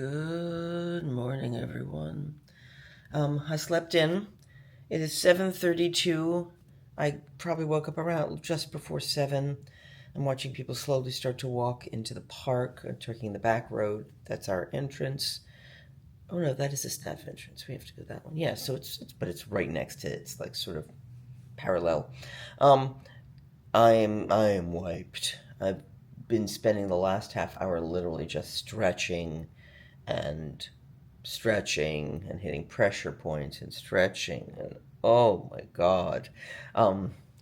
Good morning, everyone. I slept in. It is 7:32. I probably woke up around just before 7. I'm watching people slowly start to walk into the park, taking the back road. That's our entrance. Oh no, that is the staff entrance. We have to go that one. Yeah, so but it's right next to it. It's like sort of parallel. Um, I am wiped. I've been spending the last half hour literally just and stretching and hitting pressure points and stretching and oh my god.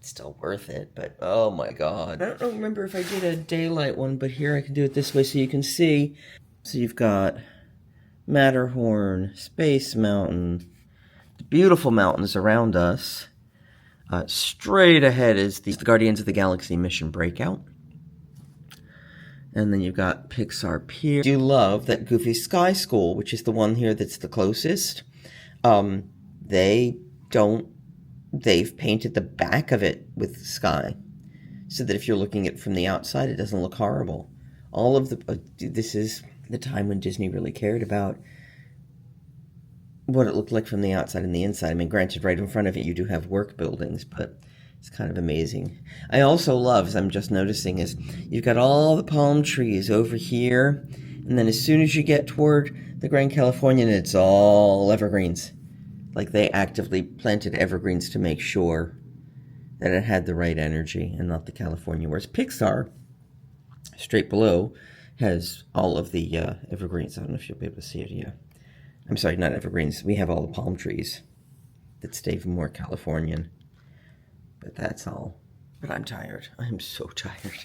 Still worth it, but oh my god. I don't remember if I did a daylight one, but here I can do it this way so you can see. So you've got Matterhorn, Space Mountain, the beautiful mountains around us. Straight ahead is the Guardians of the Galaxy mission Breakout. And then you've got Pixar Pier. I do love that Goofy Sky School, which is the one here that's the closest. They've painted the back of it with sky, so that if you're looking at it from the outside, it doesn't look horrible. This is the time when Disney really cared about what it looked like from the outside and the inside. I mean, granted, right in front of it, you do have work buildings, but it's kind of amazing. I also love, as I'm just noticing, is you've got all the palm trees over here, and then as soon as you get toward the Grand Californian, it's all evergreens. Like they actively planted evergreens to make sure that it had the right energy and not the California. Whereas Pixar, straight below, has all of the evergreens. I don't know if you'll be able to see it. Yeah. I'm sorry, not evergreens. We have all the palm trees that stay more Californian. But that's all. But I'm tired. I'm so tired.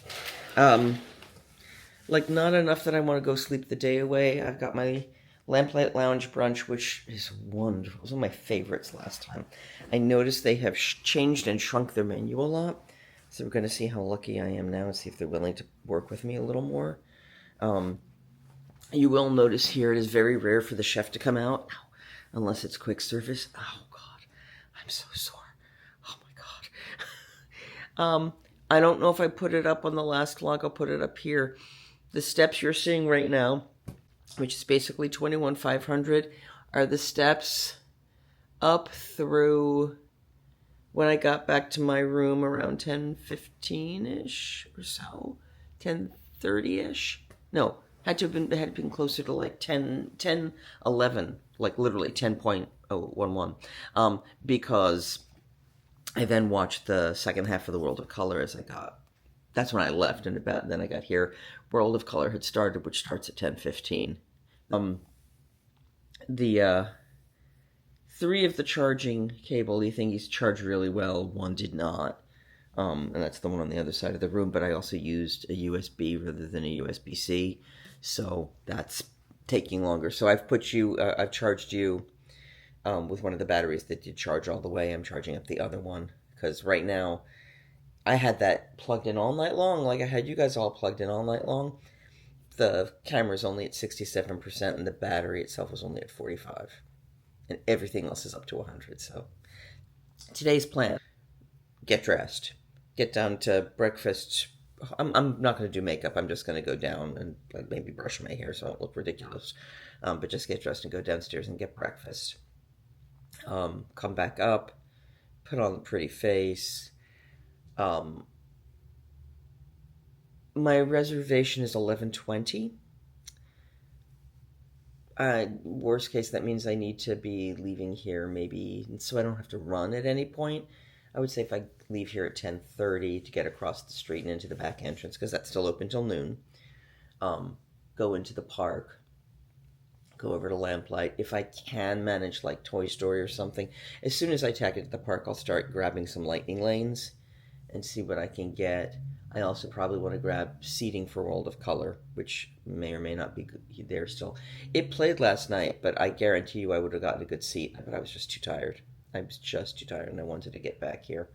Not enough that I want to go sleep the day away. I've got my Lamplight Lounge brunch, which is wonderful. It was one of my favorites last time. I noticed they have changed and shrunk their menu a lot. So we're going to see how lucky I am now and see if they're willing to work with me a little more. You will notice here it is very rare for the chef to come out, unless it's quick service. Oh, God. I'm so sore. Oh, my God. I don't know if I put it up on the last vlog. I'll put it up here. The steps you're seeing right now, which is basically 21,500, are the steps up through when I got back to my room around 10:15-ish or so, 10:30-ish. No, had been closer to like 10:11, like literally 10.011, because I then watched the second half of the World of Color as that's when I left, and then I got here. World of Color had started, which starts at 10:15. The 3 of the charging cable thingies charged really well. 1 did not, and that's the one on the other side of the room. But I also used a USB rather than a USB-C, so that's taking longer. So I've charged you with one of the batteries that did charge all the way. I'm charging up the other one because right now I had that plugged in all night long, like I had you guys all plugged in all night long. The camera's only at 67%, and the battery itself was only at 45%. And everything else is up to 100%. So today's plan: get dressed, get down to breakfast. I'm not going to do makeup. I'm just going to go down and maybe brush my hair so I don't look ridiculous. But just get dressed and go downstairs and get breakfast. Come back up, put on a pretty face. My reservation is 11:20. Worst case, that means I need to be leaving here maybe, so I don't have to run at any point. I would say if I leave here at 10:30 to get across the street and into the back entrance, because that's still open till noon, go into the park, go over to Lamplight. If I can manage like Toy Story or something, as soon as I tack it to the park, I'll start grabbing some lightning lanes and see what I can get. I also probably want to grab seating for World of Color, which may or may not be there still. It played last night, but I guarantee you I would have gotten a good seat, but I was just too tired. And I wanted to get back here.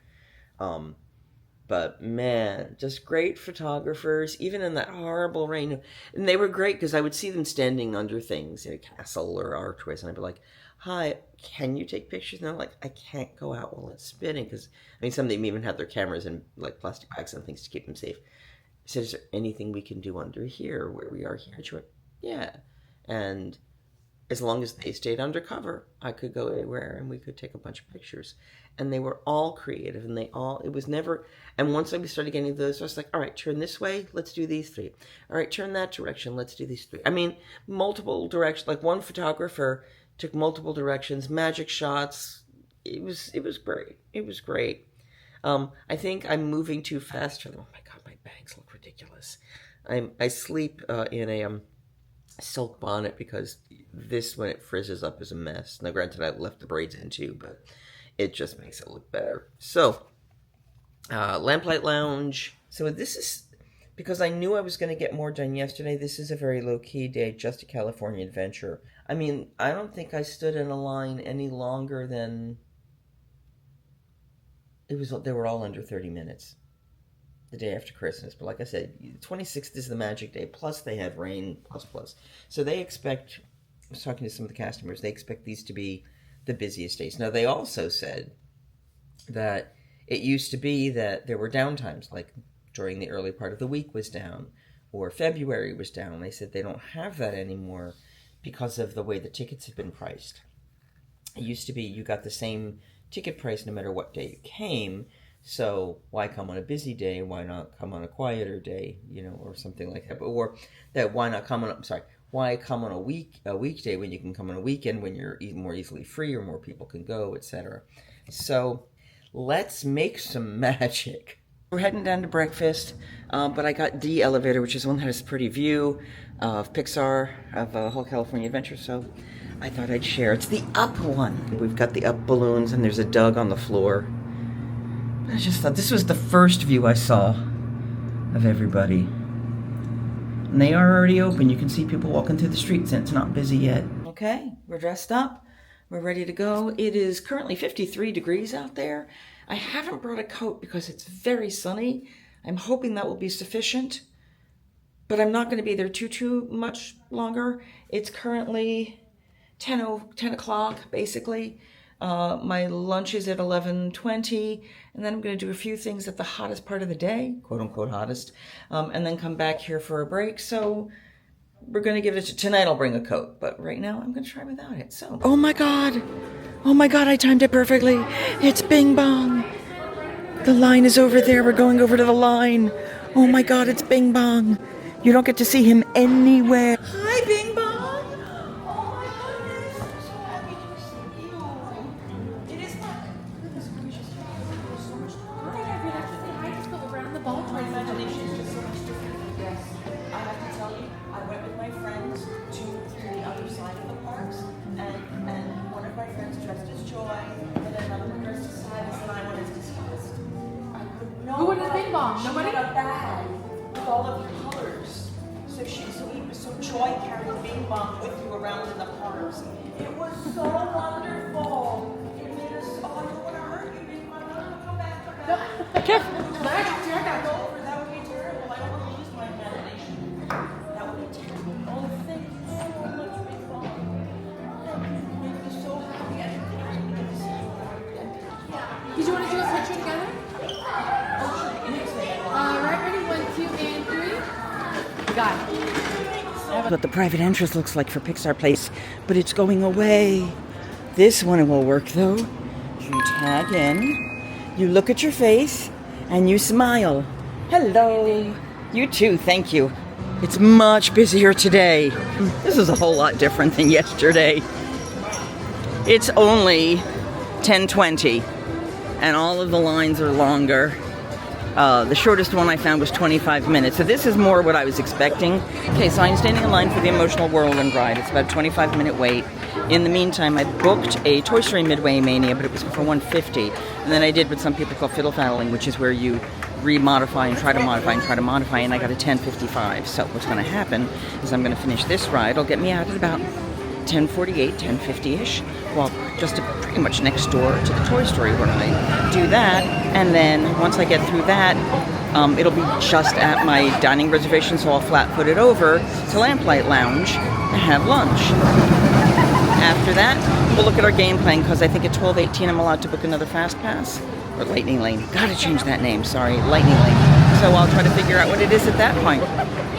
But man, just great photographers, even in that horrible rain. And they were great because I would see them standing under things in a castle or archways, and I'd be like, hi, can you take pictures? And they're like, I can't go out while it's spinning, because some of them even have their cameras in like plastic bags and things to keep them safe. I said, is there anything we can do under here where we are here? And she went, yeah. And as long as they stayed undercover, I could go anywhere and we could take a bunch of pictures. And they were all creative, and it was never, and once we started getting those, I was like, all right, turn this way, let's do these 3. All right, turn that direction, let's do these 3. I mean, multiple directions, like one photographer took multiple directions, magic shots. It was great. It was great. I think I'm moving too fast for them. Oh my God, my bangs look ridiculous. I sleep in a silk bonnet because this, when it frizzes up, is a mess. Now, granted, I left the braids in too, but it just makes it look better. So, Lamplight Lounge. So this is, because I knew I was going to get more done yesterday, this is a very low-key day, just a California adventure. I mean, I don't think I stood in a line any longer than, they were all under 30 minutes. The day after Christmas. But like I said, 26th is the magic day, plus they have rain, plus. So they expect, I was talking to some of the customers, they expect these to be the busiest days. Now, they also said that it used to be that there were downtimes, like during the early part of the week was down, or February was down. They said they don't have that anymore because of the way the tickets have been priced. It used to be you got the same ticket price no matter what day you came, so why come on a busy day? Why not come on a quieter day, or something like that? Or that why come on a weekday when you can come on a weekend when you're more easily free or more people can go, etc. So let's make some magic. We're heading down to breakfast, but I got the elevator, which is the one that has a pretty view of Pixar, of whole California adventure, so I thought I'd share. It's the up one. We've got the up balloons, and there's a Doug on the floor. I just thought this was the first view I saw of everybody. And they are already open. You can see people walking through the streets, and it's not busy yet. Okay, we're dressed up. We're ready to go. It is currently 53 degrees out there. I haven't brought a coat because it's very sunny. I'm hoping that will be sufficient, but I'm not going to be there too much longer. It's currently 10 o'clock, basically. My lunch is at 11:20, and then I'm going to do a few things at the hottest part of the day, quote unquote hottest, and then come back here for a break. So we're going to give it tonight. I'll bring a coat, but right now I'm going to try without it. So, oh my God, I timed it perfectly. It's Bing-Bong. The line is over there. We're going over to the line. Oh my God, it's Bing-Bong. You don't get to see him anywhere. Hi, Bing-Bong. Nobody? She had a bag with all of the colors. So Joy carried Bing-Bong with you around in the parks. It was so wonderful. It made us, I don't want to hurt you, Bing-Bong. I don't want to come back. Careful. That would be terrible. I don't want to use my imagination. That would be terrible. Oh, thank you so much, Bing-Bong. Thank you for making me so happy. I didn't think I was going to get to see you. Did you want to do a picture together? Ready? 1, 2, and 3. Got it. What the private entrance looks like for Pixar Place, but it's going away. This one will work though. You tag in, you look at your face, and you smile. Hello. You too, thank you. It's much busier today. This is a whole lot different than yesterday. It's only 10:20, and all of the lines are longer. The shortest one I found was 25 minutes. So this is more what I was expecting. Okay, so I'm standing in line for the emotional Whirlwind ride. It's about a 25-minute wait. In the meantime, I booked a Toy Story Midway Mania, but it was for $150. And then I did what some people call fiddle faddling, which is where you remodify and try to modify and try to modify, and I got a $10.55. So what's going to happen is I'm going to finish this ride. It'll get me out at about 10:48, 10:50-ish, well, just pretty much next door to the Toy Story where I do that, and then once I get through that, it'll be just at my dining reservation, so I'll flat-foot it over to Lamplight Lounge and have lunch. After that, we'll look at our game plan, because I think at 12:18 I'm allowed to book another Fast Pass, or Lightning Lane. Gotta change that name, sorry, Lightning Lane. So I'll try to figure out what it is at that point.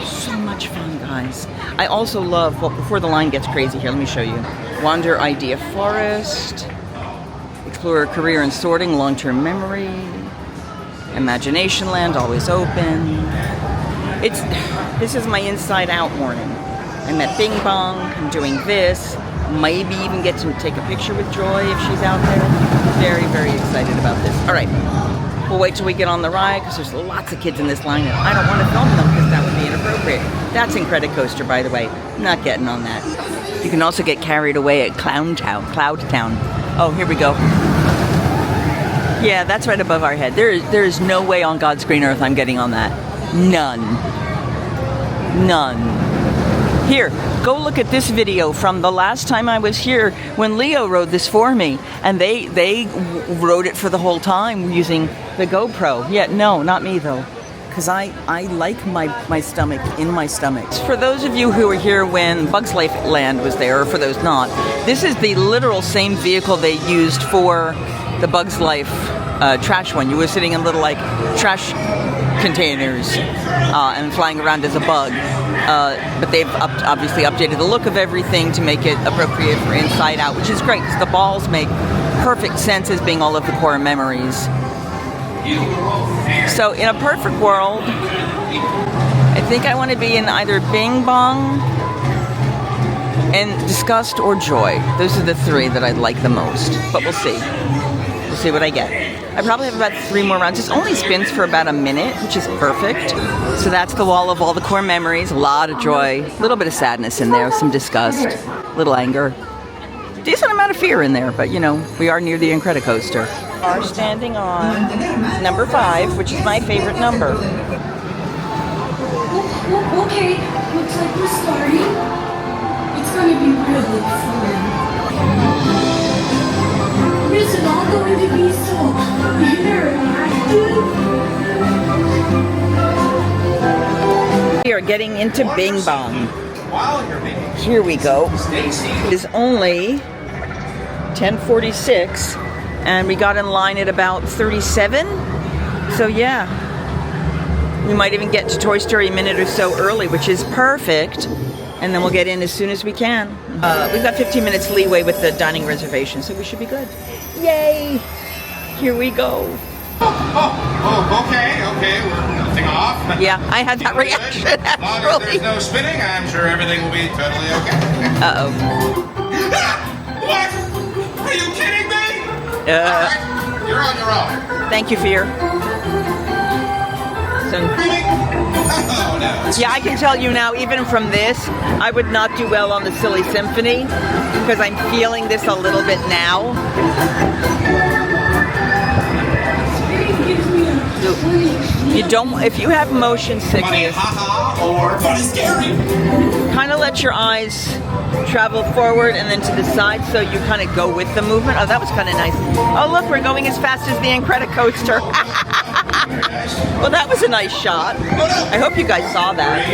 So much fun, guys. I also love, well, before the line gets crazy here, let me show you. Wander Idea Forest, Explore a Career in Sorting, Long-Term Memory, Imagination Land, always open. This is my inside out morning. I'm at Bing-Bong, I'm doing this, maybe even get to take a picture with Joy if she's out there. Very, very excited about this. All right, we'll wait till we get on the ride because there's lots of kids in this line and I don't want to film them because that would be inappropriate. That's Incredicoaster, by the way. I'm not getting on that. You can also get carried away at Cloud Town. Oh, here we go. Yeah, that's right above our head. There is no way on God's green earth I'm getting on that. None. Here, go look at this video from the last time I was here when Leo rode this for me. And they rode it for the whole time using the GoPro. Yeah, no, not me though. Because I like my stomach in my stomach. For those of you who were here when Bugs Life Land was there, or for those not, this is the literal same vehicle they used for the Bugs Life trash one. You were sitting in little like trash containers and flying around as a bug. But they've obviously updated the look of everything to make it appropriate for Inside Out, which is great because the balls make perfect sense as being all of the core memories. So in a perfect world, I think I want to be in either Bing-Bong and Disgust or Joy. Those are the three that I'd like the most, but we'll see. We'll see what I get. I probably have about 3 more rounds. This only spins for about a minute, which is perfect. So that's the wall of all the core memories. A lot of joy, a little bit of sadness in there, some disgust, a little anger. Decent amount of fear in there, but you know, we are near the Incredicoaster. We are standing on number 5, which is my favorite number. Okay, looks like we're starting. It's going to be really fun. Is it all going to be so interactive? We are getting into Bing-Bong. Here we go. It is only 10:46 and we got in line at about 37. So yeah, we might even get to Toy Story a minute or so early, which is perfect. And then we'll get in as soon as we can. We've got 15 minutes leeway with the dining reservation, so we should be good. Yay! Here we go. Okay, we're melting off. Yeah, I had that reaction, As long as there's no spinning, I'm sure everything will be totally okay. Uh-oh. What? Are you kidding me? All right, you're on your own. Thank you, Fear. Oh, no. Yeah, I can tell you now, even from this, I would not do well on the Silly Symphony because I'm feeling this a little bit now. You don't, if you have motion sickness, kind of let your eyes travel forward and then to the side so you kind of go with the movement. Oh, that was kind of nice. Oh, look, we're going as fast as the Incredicoaster. Well, that was a nice shot. I hope you guys saw that.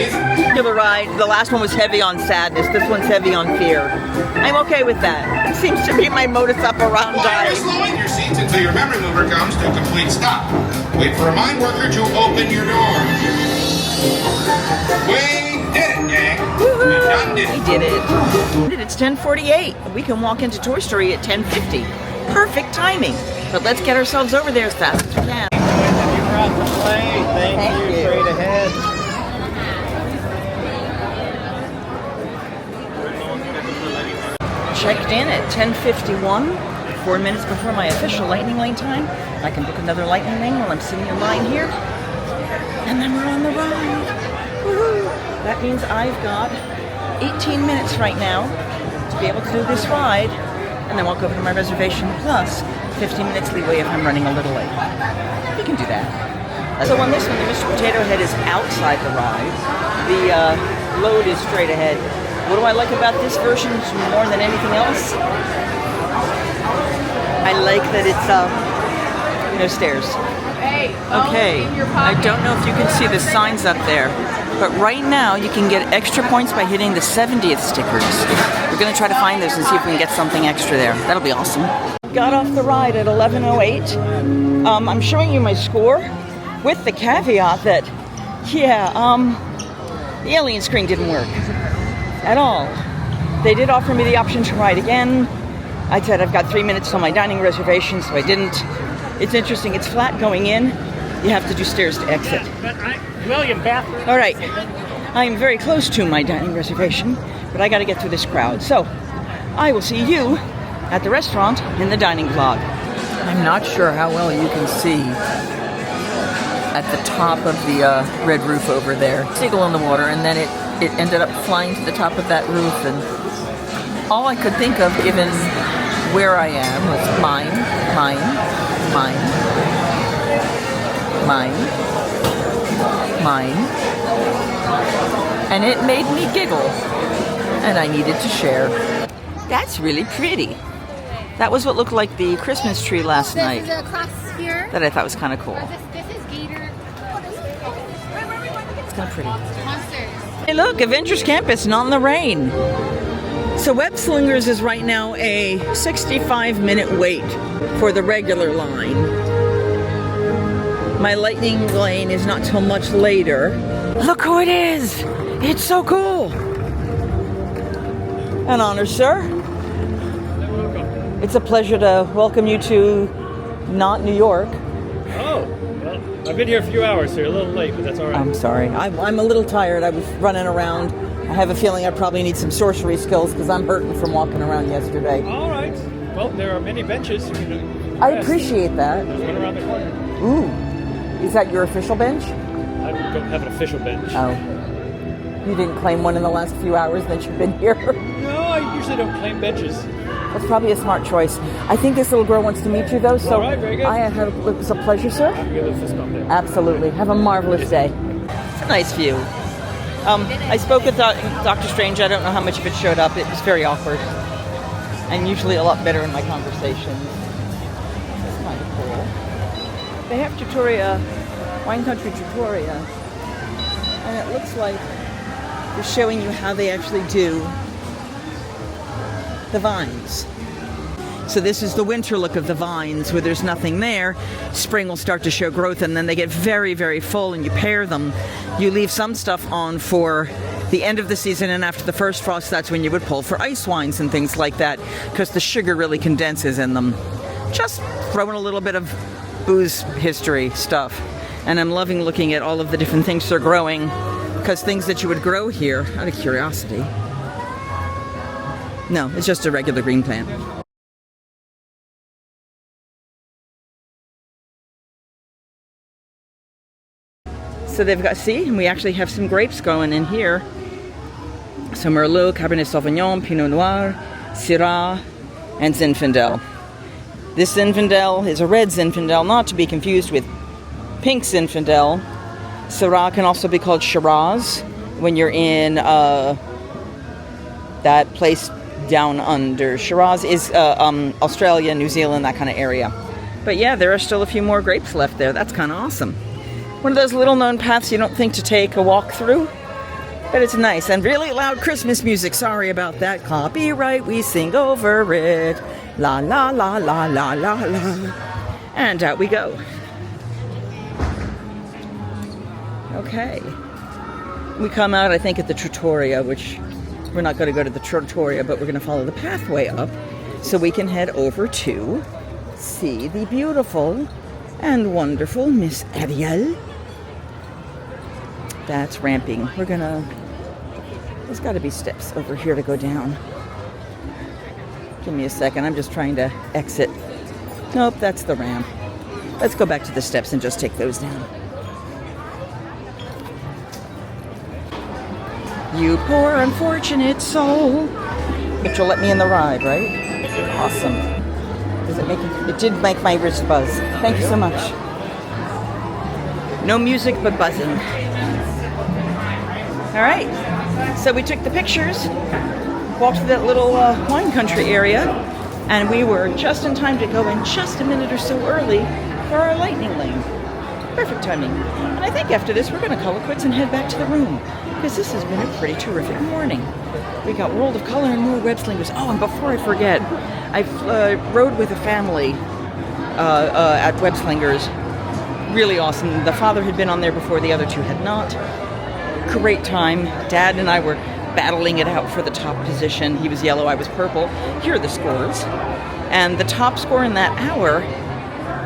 The ride, the last one was heavy on sadness. This one's heavy on fear. I'm okay with that. It seems to be my modus operandi. Why are you slowing your seats until your memory mover comes to a complete stop? Wait for a mind worker to open your door. We did it, gang. We done did it. We did it. It's 10:48. We can walk into Toy Story at 10:50. Perfect timing. But let's get ourselves over there as fast as we can. Thank you. Straight ahead. Checked in at 10:51, 4 minutes before my official lightning lane time. I can book another lightning lane while I'm sitting in line here. And then we're on the ride. Woohoo! That means I've got 18 minutes right now to be able to do this ride. And then walk over to my reservation, plus 15 minutes leeway if I'm running a little late. We can do that. So on this one, the Mr. Potato Head is outside the ride. The load is straight ahead. What do I like about this version more than anything else? I like that it's, no stairs. Hey, Okay, I don't know if you can see the signs up there, but right now you can get extra points by hitting the 70th stickers. We're going to try to find those and see if we can get something extra there. That'll be awesome. Got off the ride at 11:08. I'm showing you my score, with the caveat that, yeah, the alien screen didn't work at all. They did offer me the option to ride again. I said I've got 3 minutes on my dining reservation, so I didn't. It's interesting. It's flat going in. You have to do stairs to exit. William, bathroom. All right. I am very close to my dining reservation, but I got to get through this crowd. So I will see you at the restaurant in the dining vlog. I'm not sure how well you can see at the top of the red roof over there. Seagull in the water, and then it ended up flying to the top of that roof, and all I could think of, given where I am, was mine, mine, mine, mine, mine, and it made me giggle, and I needed to share. That's really pretty. That was what looked like the Christmas tree last night. This is across here. That I thought was kind of cool. This is Gator. It's kind of pretty. Monsters. Hey look, Avengers Campus, not in the rain. So Webslingers is right now a 65-minute wait for the regular line. My lightning lane is not till much later. Look who it is! It's so cool! An honor, sir. It's a pleasure to welcome you to not New York. Oh, well, I've been here a few hours, so you're a little late, but that's all right. I'm sorry. I'm a little tired. I was running around. I have a feeling I probably need some sorcery skills because I'm hurting from walking around yesterday. All right. Well, there are many benches. You can I rest. appreciate that. There's one around the corner. Ooh. Is that your official bench? I don't have an official bench. Oh. You didn't claim one in the last few hours that you've been here? No, I usually don't claim benches. That's probably a smart choice. I think this little girl wants to meet you, though, so All right, very good. it was a pleasure, sir. I'm going to fist bump there. Absolutely. Have a marvelous day. It's a nice view. I spoke with Dr. Strange. I don't know how much of it showed up. It was very awkward. I'm usually a lot better in my conversations. That's kind of cool. They have Trattoria, Wine Country Trattoria, and it looks like they're showing you how they actually do the vines. So this is the winter look of the vines where there's nothing there. Spring will start to show growth, and then they get very, very full, and you pair them. You leave some stuff on for the end of the season, and after the first frost, that's when you would pull for ice wines and things like that, because the sugar really condenses in them. Just throwing a little bit of booze history stuff. And I'm loving looking at all of the different things they're growing, because things that you would grow here, out of curiosity. No, it's just a regular green plant. So they've got, see, and we actually have some grapes going in here. So Merlot, Cabernet Sauvignon, Pinot Noir, Syrah, and Zinfandel. This Zinfandel is a red Zinfandel, not to be confused with pink Zinfandel. Syrah can also be called Shiraz when you're in that place down under. Shiraz is Australia, New Zealand, that kind of area. But yeah, there are still a few more grapes left there. That's kind of awesome. One of those little known paths you don't think to take a walk through, but it's nice. And really loud Christmas music. Sorry about that. Copyright, we sing over it. La la la la la la la. And out we go. Okay. We come out, I think, at the Trattoria, which we're not going to go to the Trattoria, but we're going to follow the pathway up so we can head over to see the beautiful and wonderful Miss Ariel. That's ramping. There's got to be steps over here to go down. Give me a second. I'm just trying to exit. Nope, that's the ramp. Let's go back to the steps and just take those down. You poor unfortunate soul. But you'll let me in the ride, right? Awesome. Does it make it did make my wrist buzz. Thank you so much. No music but buzzing. All right. So we took the pictures, walked through that little wine country area, and we were just in time to go in just a minute or so early for our lightning lane. Perfect timing. And I think after this, we're going to call it quits and head back to the room, because this has been a pretty terrific morning. We got World of Color and more webslingers. Oh, and before I forget, I rode with a family at Webslingers really awesome. The father had been on there before, the other two had not. Great time. Dad and I were battling it out for the top position. He was yellow, I was purple. Here are the scores. And the top score in that hour,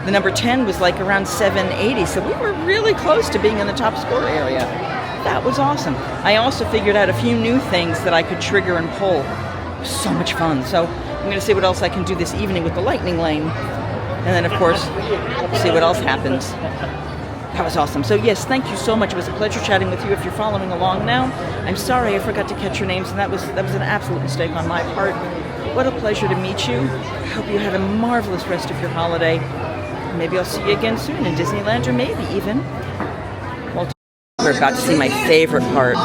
the number 10 was like around 780, so we were really close to being in the top score area. That was awesome. I also figured out a few new things that I could trigger and pull. So much fun. So I'm going to see what else I can do this evening with the lightning lane. And then, of course, see what else happens. That was awesome. So yes, thank you so much. It was a pleasure chatting with you. If you're following along now, I'm sorry I forgot to catch your names, and that was an absolute mistake on my part. What a pleasure to meet you. I hope you had a marvelous rest of your holiday. Maybe I'll see you again soon in Disneyland, or maybe even. Well, we're about to see my favorite part.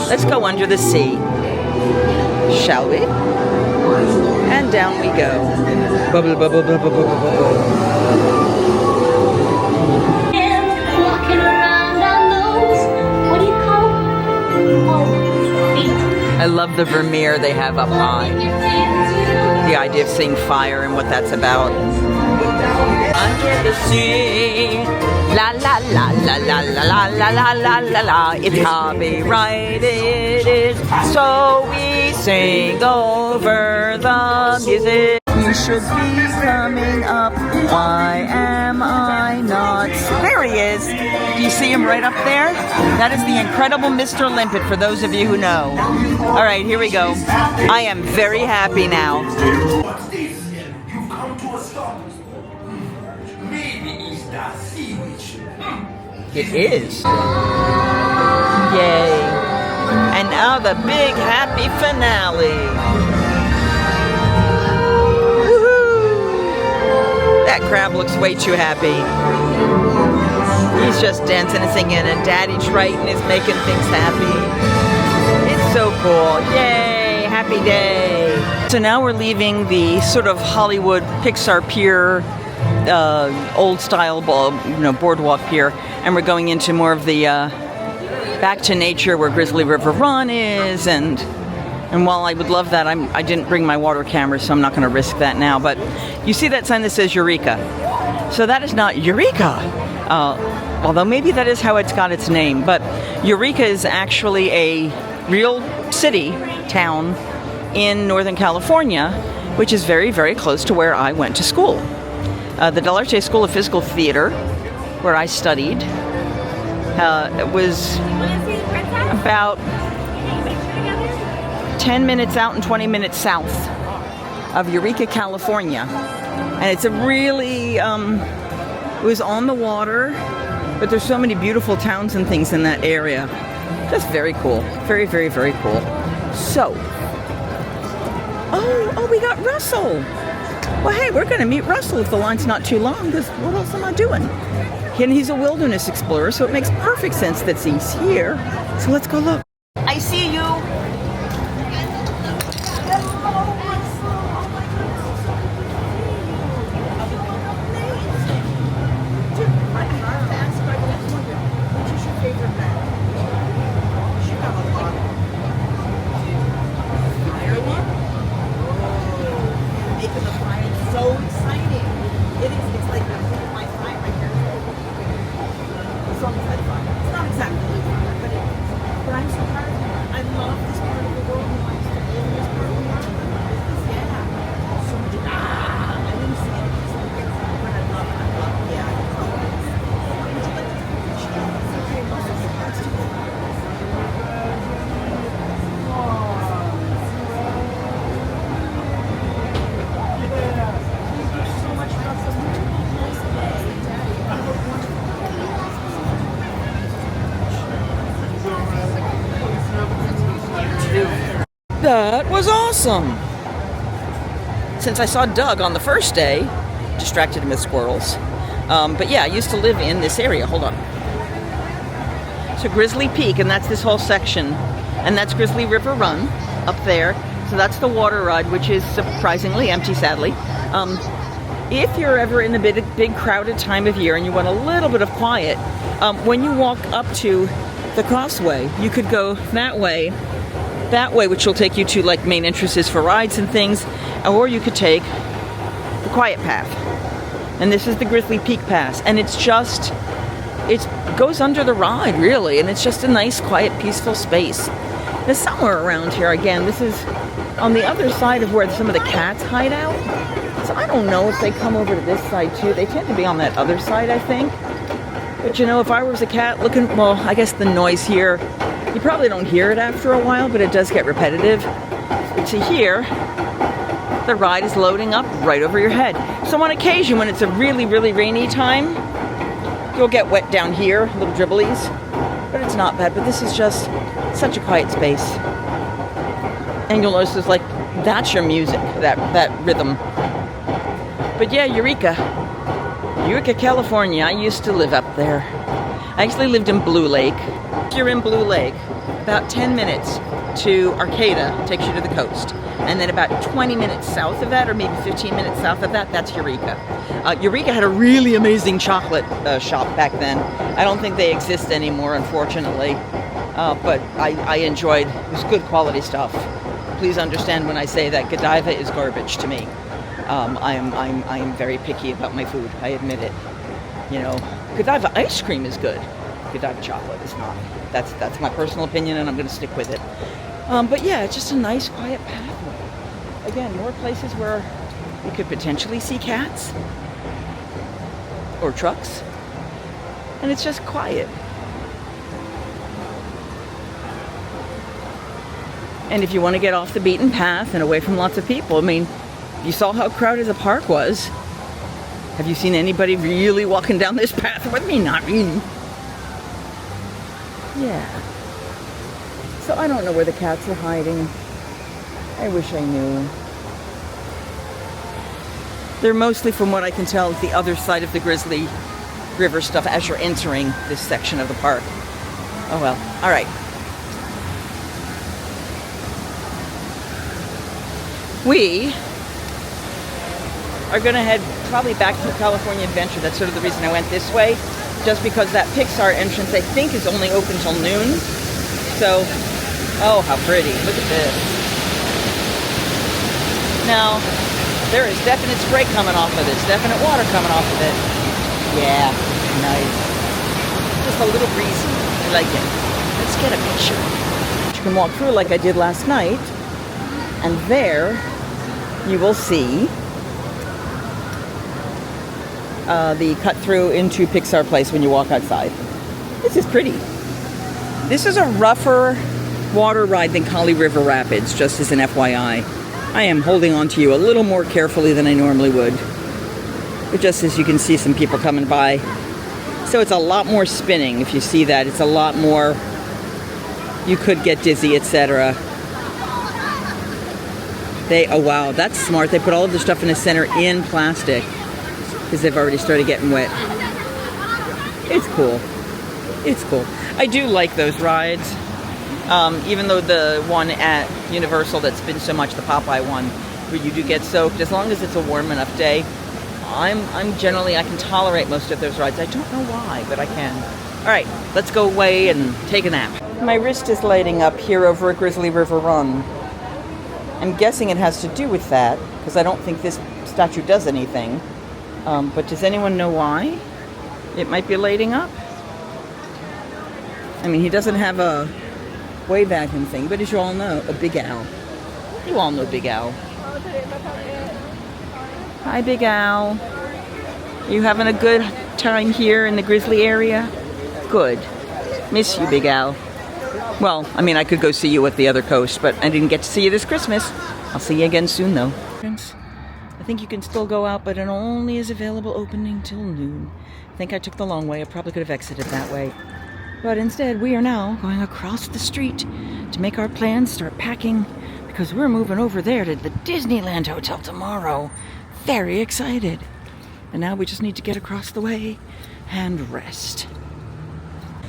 Let's go under the sea. Shall we? And down we go. Bubble, bubble, bubble, bubble, bubble. Walking around on those, what do you call them? Oh, feet. I love the Vermeer they have up high. The idea of seeing fire and what that's about. Under the sea, la la la la la la la la la la la. It's copyrighted, it is, so we sing over the music. He should be coming up. Why am I not? There he is. Do you see him right up there? That is the incredible Mr. Limpet, for those of you who know. All right, here we go. I am very happy now. What's this? You've come to a stop. Maybe it's the sea witch. It is. Yay. And now the big happy finale. That crab looks way too happy. He's just dancing and singing, and Daddy Triton is making things happy. It's so cool. Yay, happy day. So now we're leaving the sort of Hollywood Pixar Pier, old style boardwalk pier, and we're going into more of the back to nature where Grizzly River Run is, and while I would love that, I didn't bring my water camera, so I'm not going to risk that now. But you see that sign that says Eureka. So that is not Eureka, although maybe that is how it's got its name. But Eureka is actually a real city, town in Northern California, which is very, very close to where I went to school. The Del Arte School of Physical Theater, where I studied, was about 10 minutes out and 20 minutes south of Eureka, California. And it's a really, it was on the water, but there's so many beautiful towns and things in that area. Just very cool. Very, very, very cool. So, oh, we got Russel. Well, hey, we're going to meet Russel if the line's not too long, because what else am I doing? And he's a wilderness explorer, so it makes perfect sense that he's here. So let's go look. I see you. That was awesome! Since I saw Doug on the first day, distracted him with squirrels. But yeah, I used to live in this area. Hold on. So Grizzly Peak, and that's this whole section. And that's Grizzly River Run up there. So that's the water ride, which is surprisingly empty, sadly. If you're ever in a big crowded time of year and you want a little bit of quiet, when you walk up to the crossway, you could go that way, which will take you to like main entrances for rides and things, or you could take the quiet path. And this is the Grizzly Peak Pass. And it's just, it goes under the ride, really. And it's just a nice, quiet, peaceful space. There's somewhere around here, again, this is on the other side of where some of the cats hide out. So I don't know if they come over to this side too. They tend to be on that other side, I think. But you know, if I was a cat looking, well, I guess the noise here, you probably don't hear it after a while, but it does get repetitive. But to hear, the ride is loading up right over your head. So on occasion, when it's a really, really rainy time, you'll get wet down here, little dribblies. But it's not bad. But this is just such a quiet space. And you'll notice there's like, that's your music, that rhythm. But yeah, Eureka, California. I used to live up there. I actually lived in Blue Lake. If you're in Blue Lake, about 10 minutes to Arcata takes you to the coast. And then about 20 minutes south of that, or maybe 15 minutes south of that, that's Eureka. Eureka had a really amazing chocolate shop back then. I don't think they exist anymore, unfortunately. But I enjoyed, it was good quality stuff. Please understand when I say that Godiva is garbage to me. I am very picky about my food. I admit it. You know, Godiva ice cream is good. Godiva chocolate is not. That's my personal opinion, and I'm going to stick with it. But yeah, it's just a nice, quiet pathway. Again, more places where you could potentially see cats or trucks, and it's just quiet. And if you want to get off the beaten path and away from lots of people, I mean, you saw how crowded the park was. Have you seen anybody really walking down this path with me? Not really. Yeah. So I don't know where the cats are hiding. I wish I knew. They're mostly, from what I can tell, the other side of the Grizzly River stuff as you're entering this section of the park. Oh well. All right. We are going to head probably back to California Adventure. That's sort of the reason I went this way. Just because that Pixar entrance, I think, is only open till noon. So, oh, how pretty. Look at this. Now, there is definite spray coming off of this. Definite water coming off of it. Yeah, nice. Just a little breezy. I like it. Let's get a picture. You can walk through like I did last night. And there, you will see the cut through into Pixar Place when you walk outside. This is pretty. This is a rougher water ride than Kali River Rapids, just as an FYI. I am holding on to you a little more carefully than I normally would. But just as you can see some people coming by. So it's a lot more spinning, if you see that. It's a lot more, you could get dizzy, etc. Oh wow, that's smart. They put all of the stuff in the center in plastic because they've already started getting wet. It's cool. It's cool. I do like those rides. Even though the one at Universal that's been so much, the Popeye one, where you do get soaked, as long as it's a warm enough day, I'm generally, I can tolerate most of those rides. I don't know why, but I can. All right, let's go away and take a nap. My wrist is lighting up here over at Grizzly River Run. I'm guessing it has to do with that, because I don't think this statue does anything. But does anyone know why it might be lighting up? I mean, he doesn't have a wave at him thing, but as you all know, a Big Al. You all know Big Al. Hi, Big Al. You having a good time here in the Grizzly area? Good. Miss you, Big Al. Well, I mean, I could go see you at the other coast, but I didn't get to see you this Christmas. I'll see you again soon, though. I think you can still go out, but it only is available opening till noon. I think I took the long way. I probably could have exited that way. But instead, we are now going across the street to make our plans, start packing, because we're moving over there to the Disneyland Hotel tomorrow. Very excited. And now we just need to get across the way and rest.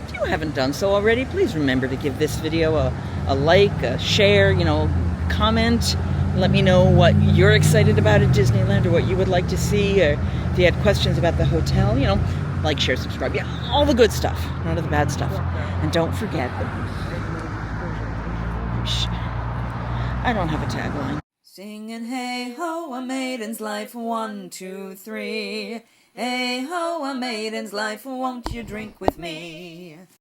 If you haven't done so already, please remember to give this video a like, a share, comment. Let me know what you're excited about at Disneyland or what you would like to see, or if you had questions about the hotel, like, share, subscribe. Yeah, all the good stuff, none of the bad stuff. And don't forget, I don't have a tagline. Singing hey ho, a maiden's life, 1, 2, 3. Hey ho, a maiden's life, won't you drink with me?